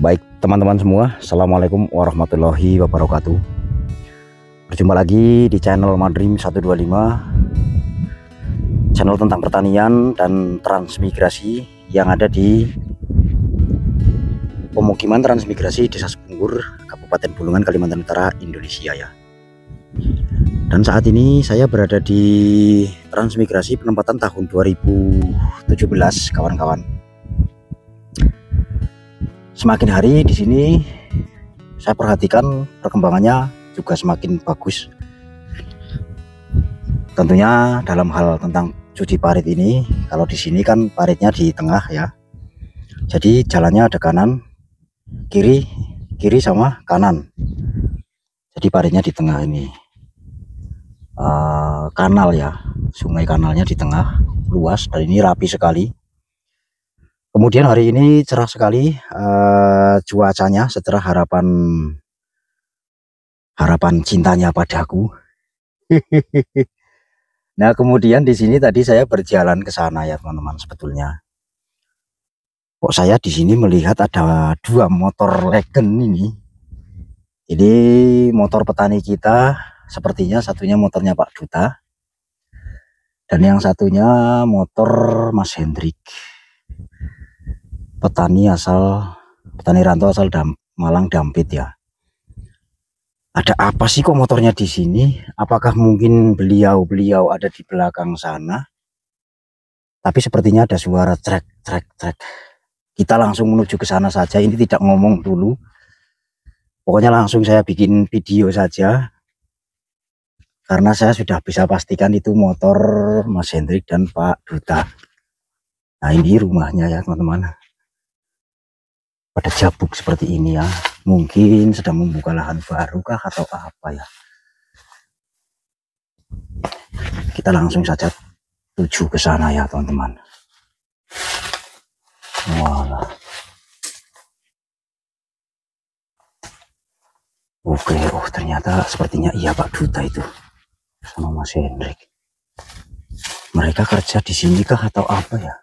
Baik teman-teman semua, Assalamualaikum warahmatullahi wabarakatuh. Berjumpa lagi di channel Madrim 125, channel tentang pertanian dan transmigrasi yang ada di pemukiman transmigrasi Desa Sepunggur, Kabupaten Bulungan, Kalimantan Utara, Indonesia ya. Dan saat ini saya berada di transmigrasi penempatan tahun 2017 kawan-kawan. Semakin hari di sini saya perhatikan perkembangannya juga semakin bagus. Tentunya dalam hal tentang cuci parit ini, kalau di sini kan paritnya di tengah ya. Jadi jalannya ada kanan, kiri sama kanan. Jadi paritnya di tengah ini. Kanal ya, sungai kanalnya di tengah, luas dan ini rapi sekali. Kemudian hari ini cerah sekali cuacanya setelah harapan cintanya padaku. Nah, kemudian di sini tadi saya berjalan ke sana ya teman-teman. Sebetulnya kok saya di sini melihat ada dua motor legend ini. Ini motor petani kita, sepertinya satunya motornya Pak Duta dan yang satunya motor Mas Hendrik. Petani rantau asal Malang Dampit ya. Ada apa sih kok motornya di sini? Apakah mungkin beliau ada di belakang sana? Tapi sepertinya ada suara trek. Kita langsung menuju ke sana saja. Ini tidak ngomong dulu. Pokoknya langsung saya bikin video saja. Karena saya sudah bisa pastikan itu motor Mas Hendrik dan Pak Duta. Nah, ini rumahnya ya teman-teman. Pada jabuk seperti ini ya, mungkin sedang membuka lahan baru kah atau apa ya. Kita langsung saja tuju ke sana ya teman-teman. Walah. Oke, ternyata sepertinya iya Pak Duta itu sama Mas Hendrik. Mereka kerja di sini kah atau apa ya?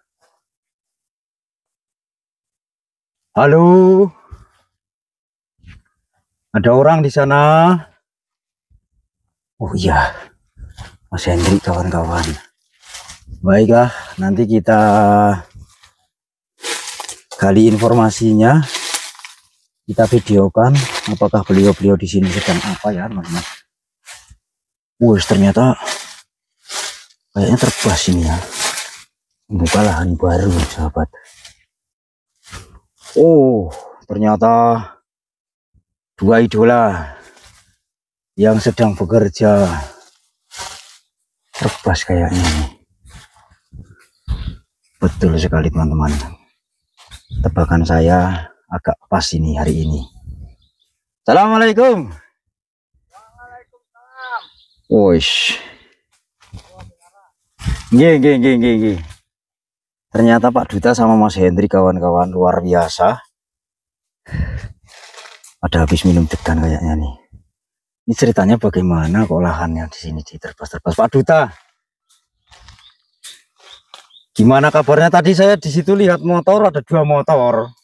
Halo, ada orang di sana? Oh iya, Mas Hendrik kawan-kawan. Baiklah, nanti kita gali informasinya, kita videokan apakah beliau di sini sedang apa ya teman-teman. Ternyata kayaknya terbas ini ya, membuka lahan baru sahabat. Ternyata dua idola yang sedang bekerja terbas kayaknya. Betul sekali teman-teman. Tebakan saya agak pas ini hari ini. Assalamualaikum. Waalaikumsalam. Wosh. Nggih. Ternyata Pak Duta sama Mas Hendrik kawan-kawan luar biasa. Ada habis minum degan kayaknya nih. Ini ceritanya bagaimana kok lahannya di sini diterbas-terbas. Pak Duta, gimana kabarnya? Tadi saya di situ lihat motor, ada dua motor.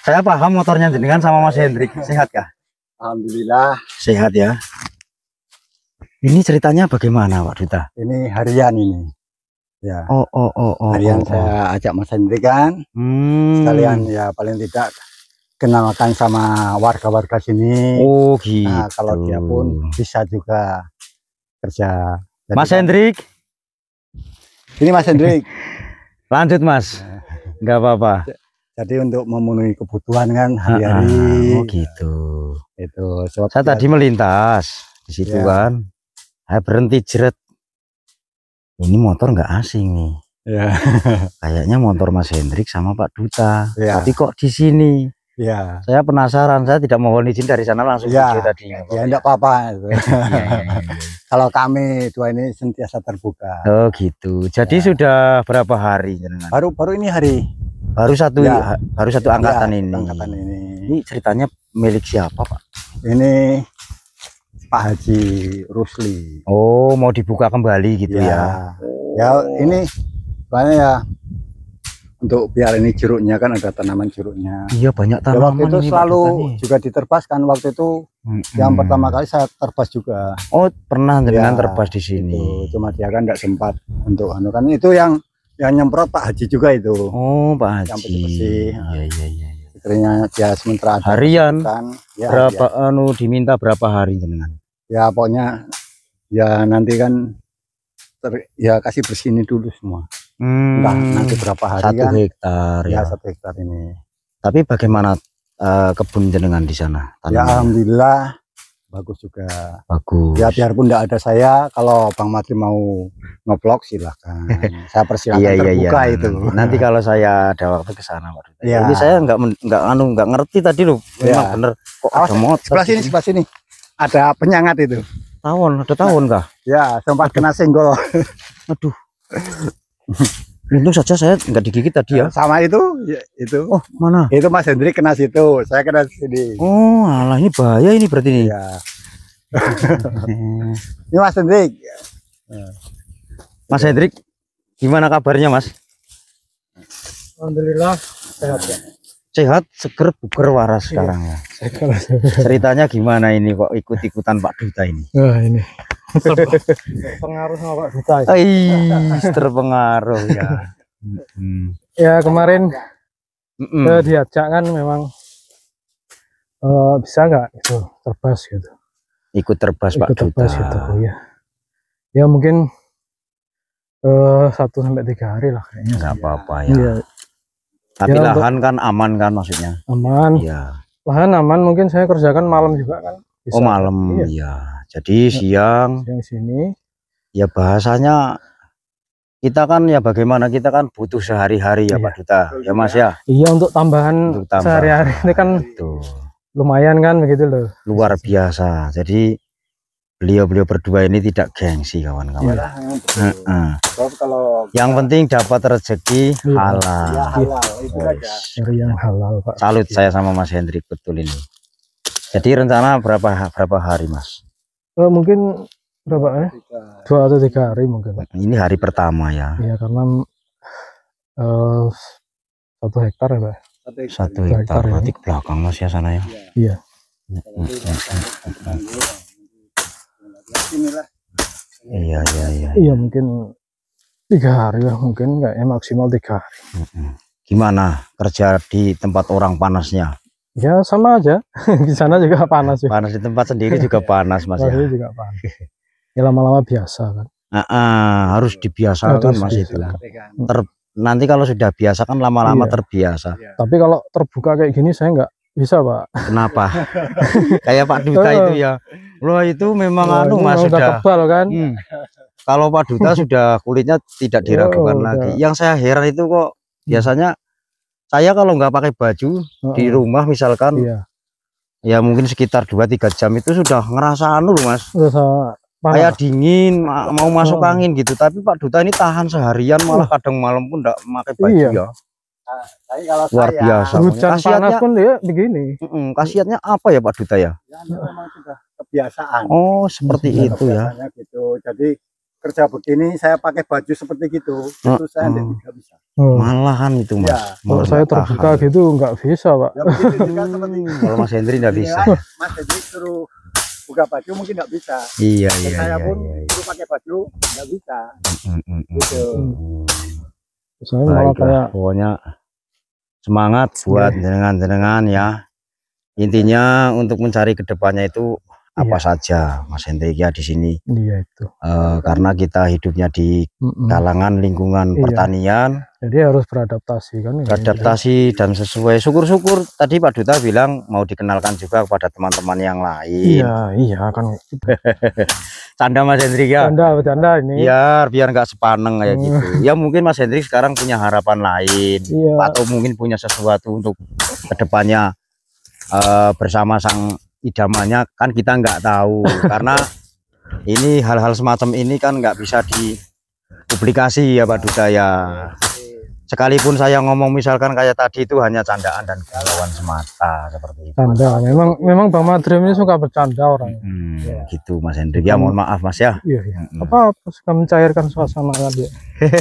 Saya paham motornya jenengan sama Mas Hendrik. Sehat kah? Alhamdulillah sehat ya. Ini ceritanya bagaimana Pak Duta? ini harian ini ya. Harian saya ajak Mas Hendrik kan, sekalian ya paling tidak kenalkan sama warga-warga sini. Gitu. Nah, kalau dia pun bisa juga kerja. Jadi Mas Hendrik, ini Mas Hendrik. lanjut Mas, nggak apa-apa. Jadi untuk memenuhi kebutuhan kan hari-hari. Gitu. Itu sebab Saya tadi melintas di situ kan, saya berhenti jeret. Ini motor nggak asing nih. Ya. Kayaknya motor Mas Hendrik sama Pak Duta. Ya. Tapi kok di sini? Ya. Saya penasaran. Saya tidak mohon izin dari sana langsung video tadi. Ya enggak apa-apa. Kalau kami dua ini sentiasa terbuka. Oh gitu. Jadi sudah berapa hari? Baru ini hari. Baru satu angkatan ini. Angkatan ini. Ini ceritanya milik siapa Pak? Ini Pak Haji Rusli. Oh, mau dibuka kembali gitu ya? Ya ini soalnya ya untuk biar ini jeruknya kan ada tanaman jeruknya. Iya, banyak ya, tanaman. waktu itu selalu juga diterbas kan waktu itu. Yang pertama kali saya terbas juga. Oh, pernah dengan terbas di sini. Itu. Cuma dia kan enggak sempat untuk anu kan itu yang nyemprot Pak Haji juga itu. Oh, Pak Haji. Yang bersih. Iya. Sekiranya dia sementara harian kan, ya, berapa anu diminta berapa hari dengan? Ya pokoknya ya nanti kan ya kasih bersini dulu semua. Entah nanti berapa hari 1 kan. hektar ya. 1 hektar ini. Tapi bagaimana kebun jenengan di sana? Ya alhamdulillah bagus juga. Bagus. Ya biarpun tidak ada saya, kalau Bang Madri mau ngevlog silahkan. Saya persilakan terbuka itu. Nanti kalau saya ada waktu ke sana, Pak. Ya. Ini saya nggak ngerti tadi loh. Memang bener kok ada motor. Sebelah sini. Ada penyangat itu. Ada tawon kah? Ya, sempat kena senggol. Aduh. Untung saja saya nggak digigit tadi ya. Sama itu. Oh, mana? Itu Mas Hendrik kena situ, saya kena sini. Oh, alah, ini bahaya ini berarti nih. Ya. Ini Mas Hendrik. Mas Hendrik, gimana kabarnya, Mas? Alhamdulillah sehat ya. Sehat, seger, buger, waras sekarang ya. Ceritanya gimana ini kok ikut-ikutan Pak Duta ini? Nah, ini. Terpengaruh sama Pak Duta. Terpengaruh ya. Ya kemarin diajak kan memang bisa nggak itu terbas gitu. Ikut terbas Pak Duta. Gitu, ya. Ya mungkin 1 sampai 3 hari lah kayaknya. Nggak apa-apa ya. Iya. Tapi ya, lahan kan aman kan maksudnya? Aman. Iya. Lahan aman, mungkin saya kerjakan malam juga kan. Oh Bisa. malam, iya. Jadi siang sini. Ya bahasanya kita kan ya bagaimana kita kan butuh sehari-hari ya Pak Duta, ya Mas ya. Iya untuk tambahan sehari-hari ini kan lumayan kan begitu loh. Luar biasa. Jadi beliau berdua ini tidak gengsi kawan-kawan. Kalau yang penting dapat rezeki halal. Ya, halal itu aja. Dari yang halal Pak. Salut saya sama Mas Hendrik betul ini. Jadi rencana berapa hari Mas? Mungkin berapa ya? 2 atau 3 hari mungkin. Ini hari pertama ya. Iya karena 1 hektar ya Pak. 1 hektar berarti ke belakang Mas ya sana ya. Iya. Iya. Iya mungkin 3 hari lah mungkin kayaknya maksimal 3 hari. Gimana kerja di tempat orang panasnya? Ya sama aja. Di sana juga panas juga. Panas di tempat sendiri juga panas Mas ya. Juga panas. Ya lama-lama biasa kan. Harus dibiasakan Mas itu. Nanti kalau sudah biasa kan lama-lama terbiasa. Tapi kalau terbuka kayak gini saya nggak bisa Pak. Kenapa? Kayak Pak Duta itu ya. Loh itu memang Mas sudah tebal kan. Kalau Pak Duta sudah kulitnya tidak diragukan lagi. Yang saya heran itu kok biasanya saya kalau nggak pakai baju di rumah misalkan ya mungkin sekitar 2-3 jam itu sudah ngerasa loh Mas. Kayak dingin, mau masuk angin gitu. Tapi Pak Duta ini tahan seharian, malah kadang malam pun enggak pakai baju ya. Luar biasa. Hujan panas pun dia begini. Khasiatnya apa ya Pak Duta ya? Memang sudah kebiasaan. Oh seperti itu ya. Gitu. Jadi kerja begini saya pakai baju seperti gitu. Itu saya tidak bisa. Malahan itu Mas. Kalau saya terbuka gitu nggak bisa Pak. Ya, kalau Mas Hendri nggak bisa. Mas Hendri suruh buka baju mungkin nggak bisa. Iya. Saya pun suruh pakai baju nggak bisa. Gitu. Saya malah kayak pokoknya semangat buat jenengan ya. Intinya untuk mencari kedepannya itu apa saja Mas Hendrik ya di sini. Iya itu. Karena kita hidupnya di kalangan lingkungan pertanian. Jadi harus beradaptasi kan. Beradaptasi dan sesuai. Syukur-syukur tadi Pak Duta bilang mau dikenalkan juga kepada teman-teman yang lain. Iya kan. Canda Mas Hendrik ya. Bercanda ini. Biar nggak sepaneng kayak gitu. Ya mungkin Mas Hendrik sekarang punya harapan lain atau mungkin punya sesuatu untuk kedepannya bersama sang idamannya kan kita nggak tahu karena ini hal-hal semacam ini kan nggak bisa dipublikasi ya Pak Duta ya. Sekalipun saya ngomong misalkan kayak tadi itu hanya candaan dan galauan semata seperti itu. Canda, memang Bang Madrim ini suka bercanda orang. Ya. Gitu Mas Hendrik ya, mohon maaf Mas ya. Iya, iya. Apa suka mencairkan suasana dia.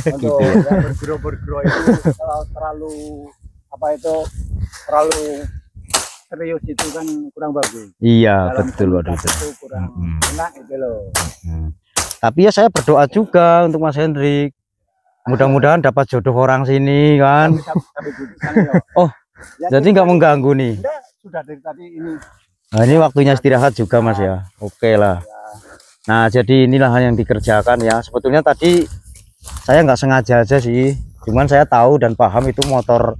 Gitu. Bergero itu kalau terlalu serius itu kan kurang bagus. Iya, dalam betul waduh. itu kurang enak itu loh. Tapi ya saya berdoa juga untuk Mas Hendrik. Mudah-mudahan dapat jodoh orang sini kan. Oh, ya, jadi nggak mengganggu nih. Sudah dari tadi ini. Nah, ini waktunya istirahat juga Mas ya. Oke lah. Nah, jadi inilah yang dikerjakan ya. Sebetulnya tadi saya nggak sengaja aja sih. Cuman saya tahu dan paham itu motor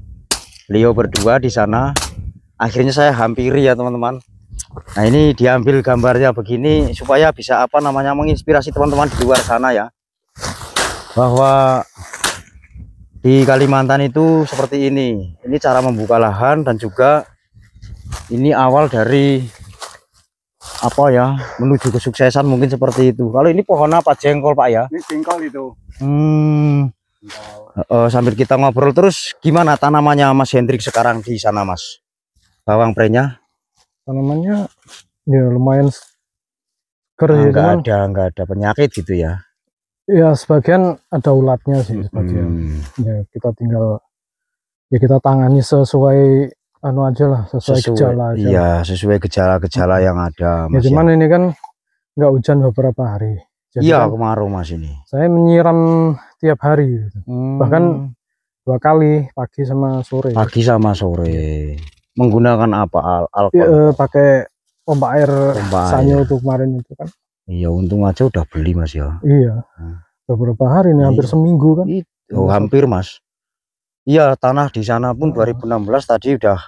beliau berdua di sana. Akhirnya saya hampiri ya teman-teman. Nah, ini diambil gambarnya begini supaya bisa apa namanya menginspirasi teman-teman di luar sana ya. Bahwa di Kalimantan itu seperti ini cara membuka lahan, dan juga ini awal dari apa ya, menuju kesuksesan mungkin seperti itu. Kalau ini pohon apa, jengkol Pak ya? Ini jengkol itu. Sambil kita ngobrol terus, gimana tanamannya Mas Hendrik sekarang di sana Mas? Bawang prenya? Tanamannya ya lumayan seger ya, nggak ada penyakit gitu ya? Ya sebagian ada ulatnya sih sebagian. Ya kita tinggal ya kita tangani sesuai anu aja lah, sesuai gejala aja. Iya, sesuai gejala-gejala yang ada Mas. Ya cuman ini kan nggak hujan beberapa hari. Jadi iya, kan kemarau Mas ini. Saya menyiram tiap hari gitu. Bahkan 2 kali, pagi sama sore. Pagi sama sore. Menggunakan apa? Ya, pakai pompa air Sanyo tuh kemarin itu kan. Iya, untung aja udah beli Mas ya. Iya. Beberapa hari nih, hampir seminggu kan. Oh, hampir Mas. Iya, tanah di sana pun 2016 tadi udah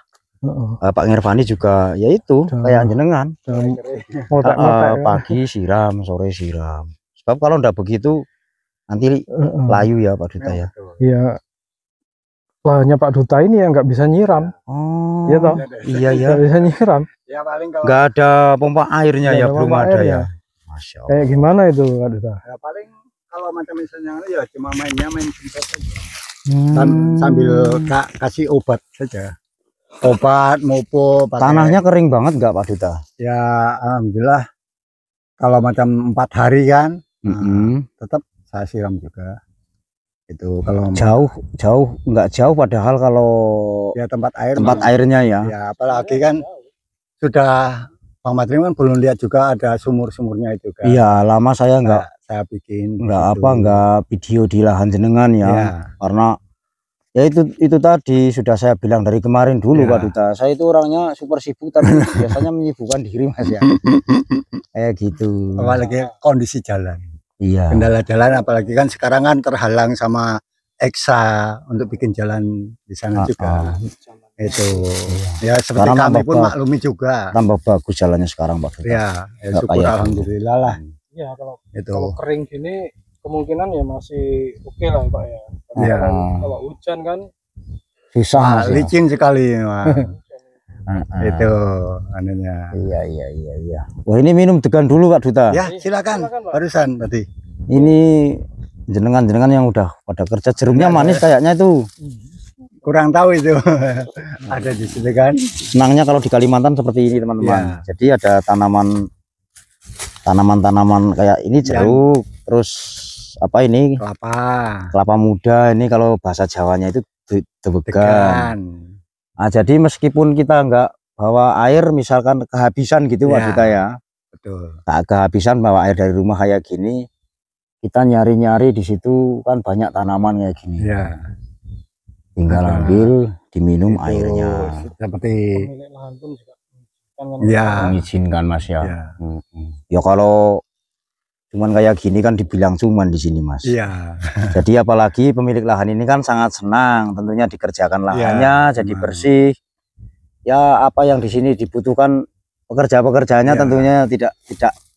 Pak Ngervani juga ya itu kayak jenengan. Pagi siram, sore siram. Sebab kalau ndak begitu nanti layu ya Pak Duta ya. Iya. Lahannya Pak Duta ini yang nggak bisa nyiram. Oh. Iya toh? Iya ya. Nggak bisa nyiram. Ya paling kalau nggak ada pompa airnya ya, belum ada ya. Masya Allah. Kayak gimana itu Pak Duta? Ya paling kalau macam misalnya ya cuma main semprot saja. Sambil kasih obat saja. Obat mupu. Tanahnya kering banget nggak Pak Duta? Ya alhamdulillah. Kalau macam 4 hari kan, tetap saya siram juga. Itu kalau nggak jauh padahal kalau ya tempat airnya ya. Ya apalagi kan sudah Bang Madrim kan belum lihat juga ada sumur-sumurnya itu kan. Iya, lama saya saya bikin nggak video di lahan jenengan ya. Karena ya itu tadi sudah saya bilang dari kemarin dulu Pak Duta. Saya itu orangnya super sibuk tapi biasanya menyibukkan diri Mas ya. Kayak gitu. Apalagi kondisi jalan. Iya. Kendala jalan apalagi kan sekarang kan terhalang sama Eksa untuk bikin jalan di sana juga. Itu ya seperti sekarang kami pun maklumi juga. Tambah bagus jalannya sekarang Pak Duta. Ya syukur alhamdulillah lah. Iya kalau kering gini kemungkinan ya masih oke lah Pak ya. Iya. Kalau hujan kan susah, licin sekali itu anunya. Iya. Wah, ini minum degan dulu Pak Duta. Ya silakan barusan tadi. Ini jenengan yang udah pada kerja, jeruknya manis kayaknya itu. Kurang tahu itu. Ada di situ kan. Senangnya kalau di Kalimantan seperti ini teman-teman. Jadi ada tanaman-tanaman kayak ini jeruk, terus apa ini kelapa muda, ini kalau bahasa Jawanya itu degan. Nah, jadi meskipun kita nggak bawa air misalkan kehabisan gitu Pak Duta ya, betul, tak kehabisan bawa air dari rumah kayak gini, kita nyari-nyari di situ kan banyak tanaman kayak gini ya. Tinggal ambil diminum airnya seperti pemilik lahan pun juga mengizinkan Mas ya. Ya kalau cuman kayak gini kan dibilang cuman di sini Mas. Iya. Jadi apalagi pemilik lahan ini kan sangat senang tentunya dikerjakan lahannya jadi bersih. Ya apa yang di sini dibutuhkan pekerja-pekerjanya tentunya tidak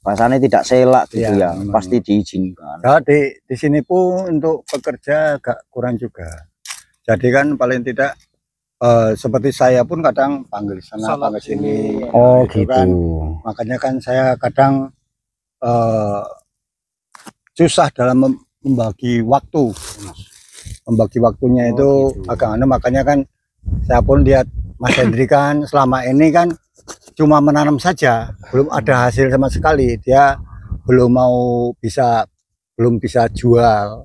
bahasanya tidak selak gitu ya. Pasti diizinkan. Nah, di sini pun untuk pekerja agak kurang juga. Jadi kan paling tidak seperti saya pun kadang panggil sana panggil sini. Oh gitu. Kan. Makanya kan saya kadang susah dalam membagi waktu. membagi waktunya itu gitu. agak aneh, makanya kan saya pun lihat Mas Hendri kan selama ini kan cuma menanam saja, belum ada hasil sama sekali. Dia belum bisa jual.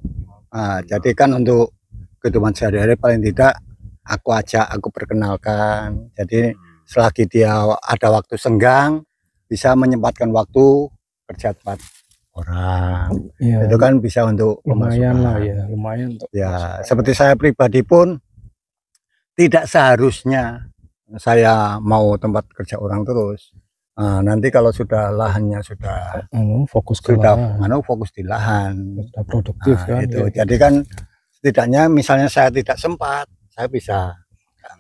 Nah, jadi kan untuk kehidupan sehari-hari paling tidak aku perkenalkan. Jadi selagi dia ada waktu senggang, bisa menyempatkan waktu kerja tempat orang. Ya, itu kan bisa untuk lumayan pemasukan. lah ya, lumayan untuk Ya, pemasukan. seperti saya pribadi pun tidak seharusnya saya mau tempat kerja orang terus. Nah, nanti kalau sudah lahannya sudah fokus ke lahan, fokus di lahan, sudah produktif kan. itu. Ya. Jadi kan setidaknya misalnya saya tidak sempat, saya bisa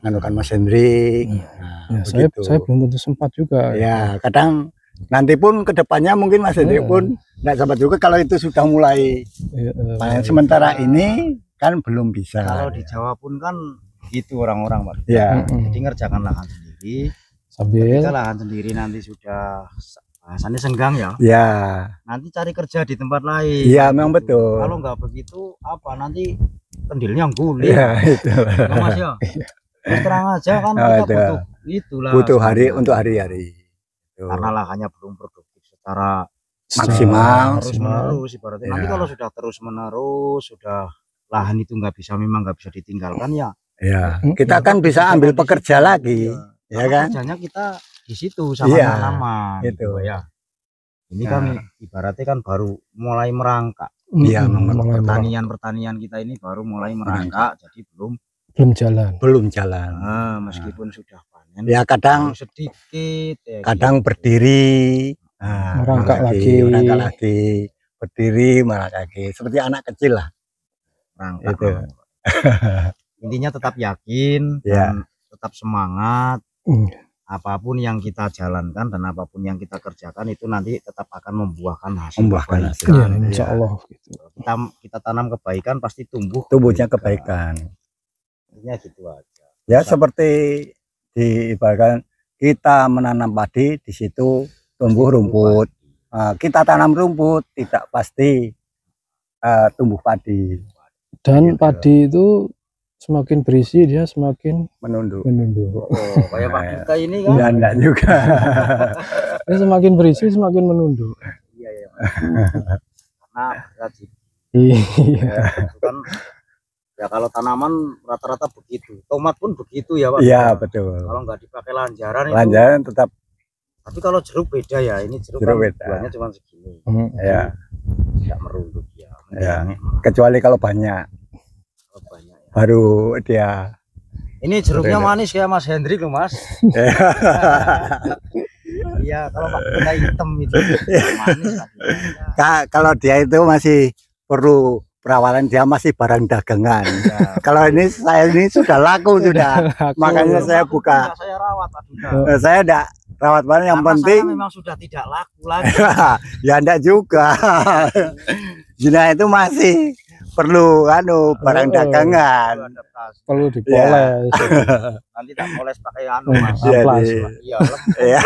nganukan Mas Hendri. Ya, saya belum tentu sempat juga. Ya, kadang nanti pun kedepannya mungkin Mas Hendri pun nggak sempat juga kalau itu sudah mulai. Sementara ini kan belum bisa. Kalau di Jawa pun kan gitu orang-orang, Pak. Ya. Jadi ngerjakan lahan sendiri. Sambil ketika lahan sendiri nanti sudah bahasannya senggang ya. Ya. Nanti cari kerja di tempat lain. Iya, memang betul. Kalau nggak begitu apa nanti kendilnya guling. Ya, itu. Ya, Mas ya. Terus terang aja kan kita butuh itulah. Butuh hari untuk hari-hari. Karena lahannya belum produktif secara maksimal. Terus menerus ibaratnya. Nanti kalau sudah terus menerus, sudah lahan itu nggak bisa ditinggalkan ya. Ya, kita kan bisa ambil pekerja lagi, ya kan? Kerjanya kita di situ sama tanaman, gitu ya. Ini kan ibaratnya kan baru mulai merangkak. Iya, pertanian kita ini baru mulai merangkak, jadi belum jalan. Meskipun sudah panen. Ya kadang sedikit. Ya, kadang berdiri, merangkak lagi, berdiri, merangkak lagi, seperti anak kecil lah. Merangkak. Itu. Intinya tetap yakin dan tetap semangat. Apapun yang kita jalankan dan apapun yang kita kerjakan itu nanti tetap akan membuahkan hasil. Ya, insya Allah. Gitu. Kita tanam kebaikan pasti tumbuhnya kebaikan. Intinya gitu aja. Ya seperti diibaratkan kita menanam padi, di situ tumbuh rumput. Kita tanam rumput tidak pasti tumbuh padi. Dan padi itu semakin berisi dia semakin menunduk. Oh, kayak Pak Duta ini kan? Ya enggak juga. Dia semakin berisi semakin menunduk. Iya ya. Karena gaji. Iya. Kan ya kalau tanaman rata-rata begitu. Tomat pun begitu ya Pak. Iya betul. Kalau nggak dipakai lanjaran itu tetap. Tapi kalau jeruk beda ya. Ini jeruk kan buahnya cuma segini. Ya. Tidak merunduk ya. Ya. Kecuali kalau banyak. Baru dia. Ini jeruknya manis kayak Mas Hendri loh Mas. Iya kalau Pak Duta hitam itu manis. Kalau dia itu masih perlu perawatan, dia masih barang dagangan. Kalau ini saya ini sudah laku sudah. Makanya saya buka. Saya rawat Pak Duta. Saya enggak rawat barang, yang penting memang sudah tidak laku lagi. Ya enggak juga. Jina itu masih perlu barang dagangan. Perlu dipoles. Nanti tak poles pakai Mas. Iya.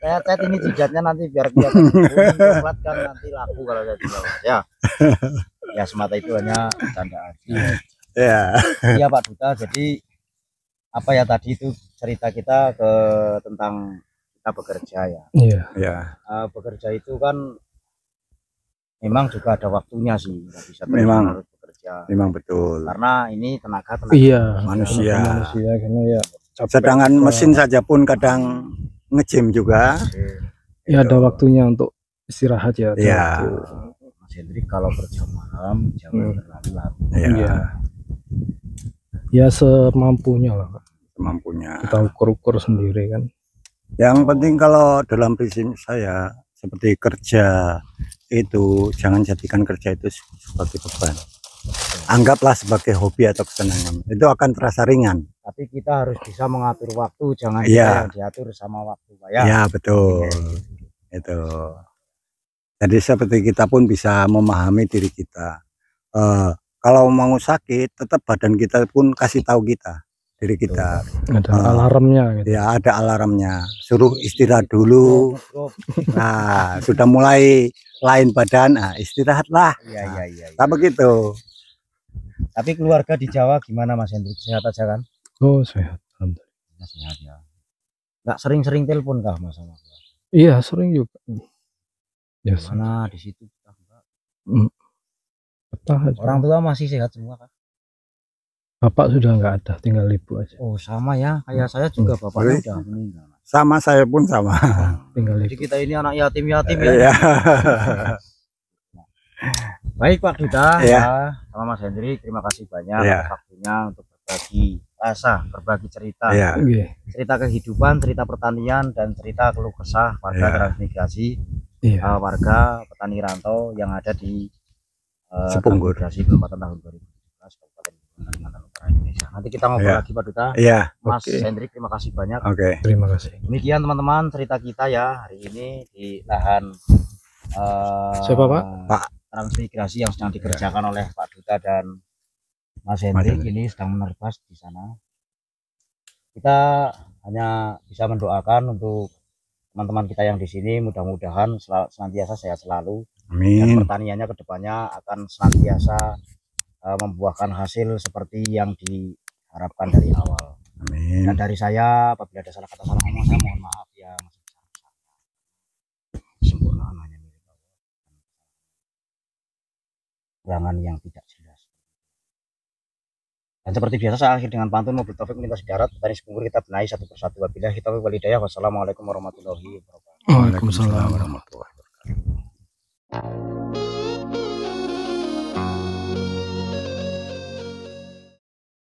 Saya cat ini jijatnya nanti biar kelihatan coklat kan nanti laku kalau saya jual. Ya semata itu hanya candaan. Iya Pak Duta. Jadi apa ya tadi itu cerita kita tentang kita bekerja ya. Iya. Bekerja itu kan memang juga ada waktunya sih, nggak bisa memang harus bekerja. Memang betul. Karena ini tenaga manusia. Karena ya sedangkan mesin saja pun kadang nge-gym juga. Ya ada waktunya untuk istirahat ya. Iya. Mas Hendri kalau kerja malam jangan terlalu larut. Iya. Ya semampunya lah. Semampunya. Kita ukur-ukur sendiri kan. Yang penting kalau dalam prinsip saya seperti kerja itu jangan jadikan kerja itu sebagai beban. Anggaplah sebagai hobi atau kesenangan. Itu akan terasa ringan. Tapi kita harus bisa mengatur waktu, jangan kita yang diatur sama waktu, Pak ya. Iya, betul. Itu. Jadi seperti kita pun bisa memahami diri kita. Kalau mau sakit, tetap badan kita pun kasih tahu kita, diri kita. Ada alarmnya gitu. Ya, ada alarmnya. Suruh istirahat dulu. Nah, sudah mulai lain badan, istirahatlah. Iya. Tak begitu. Tapi keluarga di Jawa gimana Mas Hendrik? Sehat aja kan? Oh sehat, alhamdulillah. Sehat ya. Nggak sering-sering telepon kah Mas sama keluarga? Iya sering juga. Ya mana di situ orang tua masih sehat semua kan? Bapak sudah nggak ada, tinggal ibu aja. Oh sama ya, kayak saya juga bapaknya udah meninggal. Sama, saya pun sama. Tinggal Jadi ibu. kita ini anak yatim ya. Iya. Baik Pak Duta ya, sama Mas Hendrik, terima kasih banyak waktunya untuk berbagi rasa, berbagi cerita, cerita kehidupan, cerita pertanian, dan cerita keluh kesah warga transmigrasi, warga petani rantau yang ada di Sepunggur, Kabupaten tahun 2017 Kabupaten Kalimantan Utara Indonesia. Nanti kita ngobrol lagi Pak Duta. Mas Hendrik, terima kasih banyak. Terima kasih. Demikian teman-teman cerita kita ya hari ini di lahan siapa Pak? Transmigrasi yang sedang dikerjakan oleh Pak Duta dan Mas Hendrik ini sedang menerbas di sana. Kita hanya bisa mendoakan untuk teman-teman kita yang di sini, mudah-mudahan senantiasa sehat selalu. Amin. Dan pertaniannya kedepannya akan senantiasa membuahkan hasil seperti yang diharapkan dari awal. Amin. Dan dari saya, apabila ada salah kata salah ngomong, saya mohon maaf yang sempurna hanya milik Allah. Kurangan yang tidak jelas. Dan seperti biasa saya akhir dengan pantun mobil taufik melintasi darat petani Sepunggur kita benahi satu persatu. Wabillahi taufiq wal hidayah. Wassalamualaikum warahmatullahi wabarakatuh. Waalaikumsalam warahmatullahi wabarakatuh.